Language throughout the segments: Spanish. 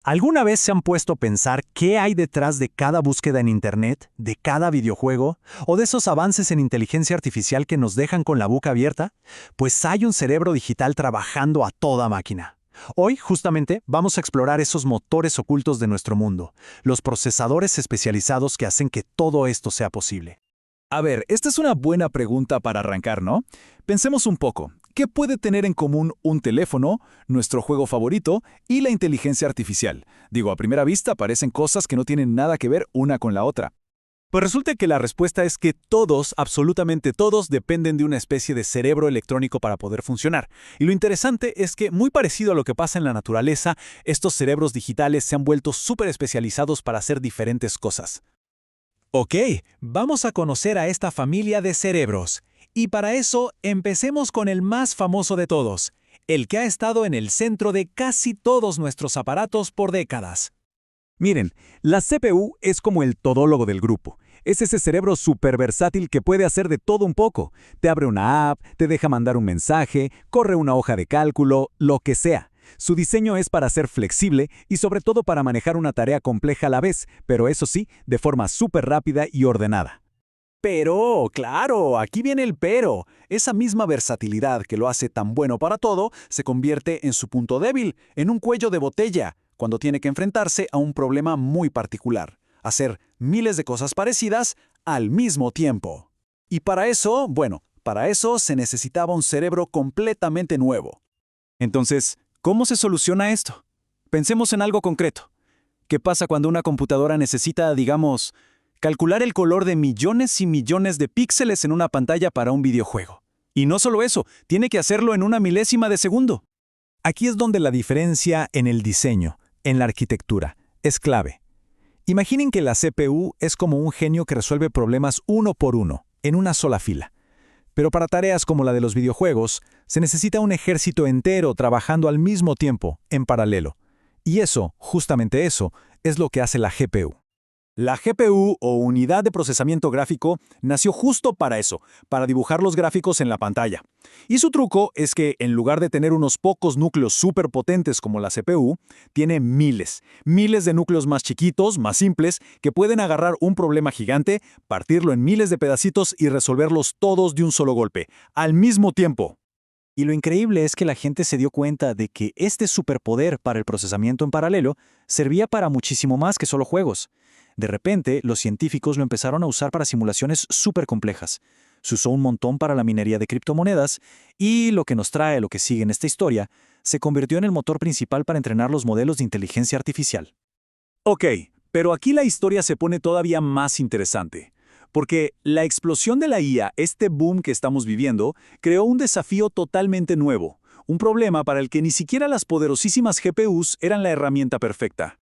¿Alguna vez se han puesto a pensar qué hay detrás de cada búsqueda en Internet, de cada videojuego, o de esos avances en inteligencia artificial que nos dejan con la boca abierta? Pues hay un cerebro digital trabajando a toda máquina. Hoy, justamente, vamos a explorar esos motores ocultos de nuestro mundo, los procesadores especializados que hacen que todo esto sea posible. A ver, esta es una buena pregunta para arrancar, ¿no? Pensemos un poco. ¿Qué puede tener en común un teléfono, nuestro juego favorito y la inteligencia artificial? Digo, a primera vista parecen cosas que no tienen nada que ver una con la otra. Pues resulta que la respuesta es que todos, absolutamente todos, dependen de una especie de cerebro electrónico para poder funcionar. Y lo interesante es que, muy parecido a lo que pasa en la naturaleza, estos cerebros digitales se han vuelto súper especializados para hacer diferentes cosas. Ok, vamos a conocer a esta familia de cerebros. Y para eso, empecemos con el más famoso de todos, el que ha estado en el centro de casi todos nuestros aparatos por décadas. Miren, la CPU es como el todólogo del grupo. Es ese cerebro súper versátil que puede hacer de todo un poco. Te abre una app, te deja mandar un mensaje, corre una hoja de cálculo, lo que sea. Su diseño es para ser flexible y sobre todo para manejar una tarea compleja a la vez, pero eso sí, de forma súper rápida y ordenada. Pero, claro, aquí viene el pero. Esa misma versatilidad que lo hace tan bueno para todo se convierte en su punto débil, en un cuello de botella, cuando tiene que enfrentarse a un problema muy particular: hacer miles de cosas parecidas al mismo tiempo. Y para eso, para eso se necesitaba un cerebro completamente nuevo. Entonces, ¿cómo se soluciona esto? Pensemos en algo concreto. ¿Qué pasa cuando una computadora necesita, digamos, calcular el color de millones y millones de píxeles en una pantalla para un videojuego? Y no solo eso, tiene que hacerlo en una milésima de segundo. Aquí es donde la diferencia en el diseño, en la arquitectura, es clave. Imaginen que la CPU es como un genio que resuelve problemas uno por uno, en una sola fila. Pero para tareas como la de los videojuegos, se necesita un ejército entero trabajando al mismo tiempo, en paralelo. Y eso, justamente eso, es lo que hace la GPU. La GPU, o unidad de procesamiento gráfico, nació justo para eso, para dibujar los gráficos en la pantalla. Y su truco es que, en lugar de tener unos pocos núcleos superpotentes como la CPU, tiene miles de núcleos más chiquitos, más simples, que pueden agarrar un problema gigante, partirlo en miles de pedacitos y resolverlos todos de un solo golpe, al mismo tiempo. Y lo increíble es que la gente se dio cuenta de que este superpoder para el procesamiento en paralelo servía para muchísimo más que solo juegos. De repente, los científicos lo empezaron a usar para simulaciones súper complejas. Se usó un montón para la minería de criptomonedas y, lo que nos trae lo que sigue en esta historia, se convirtió en el motor principal para entrenar los modelos de inteligencia artificial. Ok, pero aquí la historia se pone todavía más interesante. Porque la explosión de la IA, este boom que estamos viviendo, creó un desafío totalmente nuevo. Un problema para el que ni siquiera las poderosísimas GPUs eran la herramienta perfecta.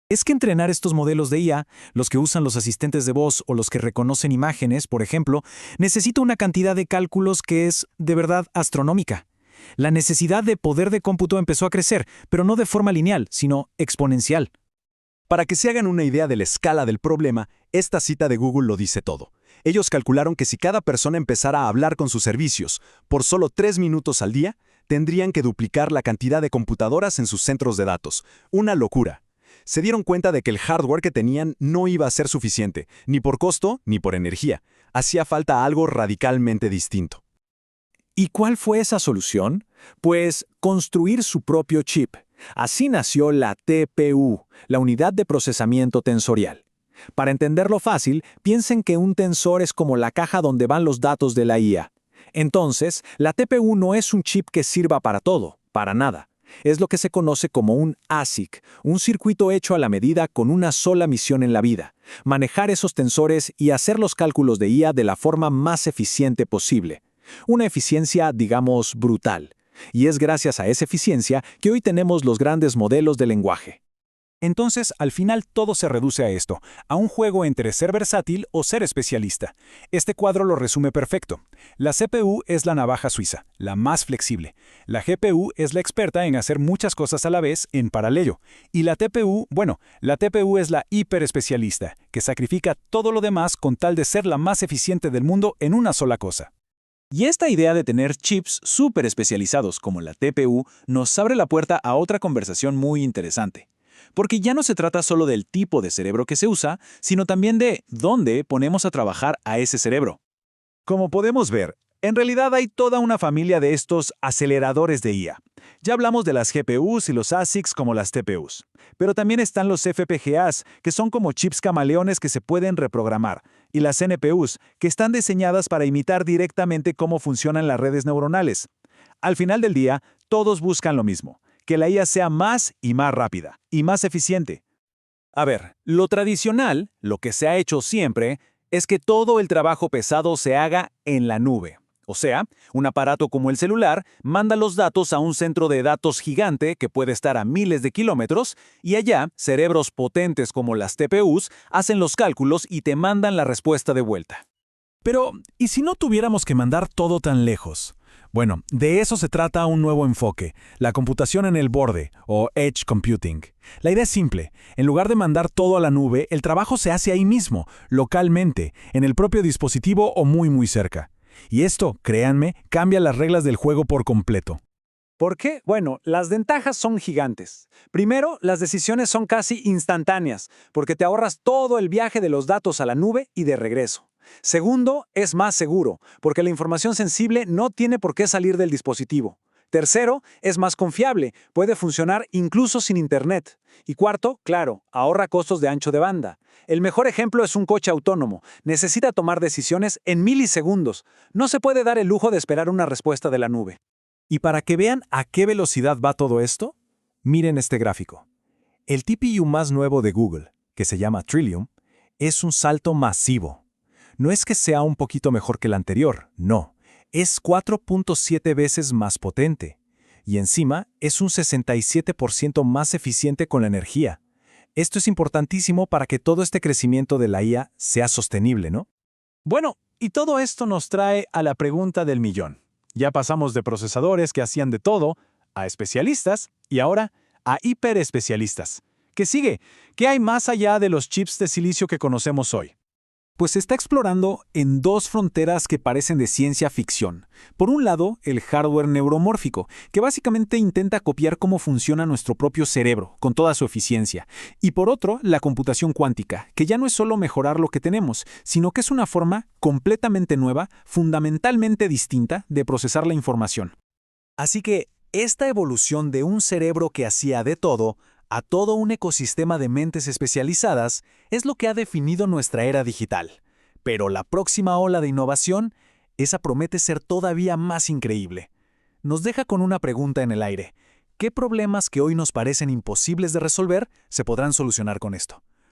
Es que entrenar estos modelos de IA, los que usan los asistentes de voz o los que reconocen imágenes, por ejemplo, necesita una cantidad de cálculos que es, de verdad, astronómica. La necesidad de poder de cómputo empezó a crecer, pero no de forma lineal, sino exponencial. Para que se hagan una idea de la escala del problema, esta cita de Google lo dice todo. Ellos calcularon que si cada persona empezara a hablar con sus servicios por solo 3 minutos al día, tendrían que duplicar la cantidad de computadoras en sus centros de datos. Una locura. Se dieron cuenta de que el hardware que tenían no iba a ser suficiente, ni por costo ni por energía. Hacía falta algo radicalmente distinto. ¿Y cuál fue esa solución? Pues construir su propio chip. Así nació la TPU, la unidad de procesamiento tensorial. Para entenderlo fácil, piensen que un tensor es como la caja donde van los datos de la IA. Entonces, la TPU no es un chip que sirva para todo, para nada. Es lo que se conoce como un ASIC, un circuito hecho a la medida con una sola misión en la vida: manejar esos tensores y hacer los cálculos de IA de la forma más eficiente posible. Una eficiencia, digamos, brutal. Y es gracias a esa eficiencia que hoy tenemos los grandes modelos de lenguaje. Entonces, al final todo se reduce a esto, a un juego entre ser versátil o ser especialista. Este cuadro lo resume perfecto. La CPU es la navaja suiza, la más flexible. La GPU es la experta en hacer muchas cosas a la vez en paralelo. Y la TPU, la TPU es la hiperespecialista, que sacrifica todo lo demás con tal de ser la más eficiente del mundo en una sola cosa. Y esta idea de tener chips súper especializados como la TPU nos abre la puerta a otra conversación muy interesante. porque ya no se trata solo del tipo de cerebro que se usa, sino también de dónde ponemos a trabajar a ese cerebro. Como podemos ver, en realidad hay toda una familia de estos aceleradores de IA. Ya hablamos de las GPUs y los ASICs como las TPUs, pero también están los FPGAs, que son como chips camaleones que se pueden reprogramar, y las NPUs, que están diseñadas para imitar directamente cómo funcionan las redes neuronales. Al final del día, todos buscan lo mismo, que la IA sea más y más rápida, y más eficiente. A ver, lo tradicional, lo que se ha hecho siempre, es que todo el trabajo pesado se haga en la nube. O sea, un aparato como el celular manda los datos a un centro de datos gigante que puede estar a miles de kilómetros, y allá, cerebros potentes como las TPUs hacen los cálculos y te mandan la respuesta de vuelta. Pero, ¿y si no tuviéramos que mandar todo tan lejos? Bueno, de eso se trata un nuevo enfoque, la computación en el borde, o Edge Computing. La idea es simple. En lugar de mandar todo a la nube, el trabajo se hace ahí mismo, localmente, en el propio dispositivo o muy cerca. Y esto, créanme, cambia las reglas del juego por completo. ¿Por qué? Bueno, las ventajas son gigantes. Primero, las decisiones son casi instantáneas, porque te ahorras todo el viaje de los datos a la nube y de regreso. Segundo, es más seguro, porque la información sensible no tiene por qué salir del dispositivo. Tercero, es más confiable, puede funcionar incluso sin Internet. Y cuarto, claro, ahorra costos de ancho de banda. El mejor ejemplo es un coche autónomo. Necesita tomar decisiones en milisegundos. No se puede dar el lujo de esperar una respuesta de la nube. Y para que vean a qué velocidad va todo esto, miren este gráfico. El TPU más nuevo de Google, que se llama Trillium, es un salto masivo. No es que sea un poquito mejor que el anterior, no. Es 4.7 veces más potente. Y encima es un 67% más eficiente con la energía. Esto es importantísimo para que todo este crecimiento de la IA sea sostenible, ¿no? Bueno, y todo esto nos trae a la pregunta del millón. Ya pasamos de procesadores que hacían de todo, a especialistas, y ahora a hiperespecialistas. ¿Qué sigue? ¿Qué hay más allá de los chips de silicio que conocemos hoy? Pues se está explorando en dos fronteras que parecen de ciencia ficción. Por un lado, el hardware neuromórfico, que básicamente intenta copiar cómo funciona nuestro propio cerebro, con toda su eficiencia. Y por otro, la computación cuántica, que ya no es solo mejorar lo que tenemos, sino que es una forma completamente nueva, fundamentalmente distinta, de procesar la información. Así que, esta evolución de un cerebro que hacía de todo a todo un ecosistema de mentes especializadas es lo que ha definido nuestra era digital. Pero la próxima ola de innovación, esa promete ser todavía más increíble. Nos deja con una pregunta en el aire. ¿Qué problemas que hoy nos parecen imposibles de resolver se podrán solucionar con esto?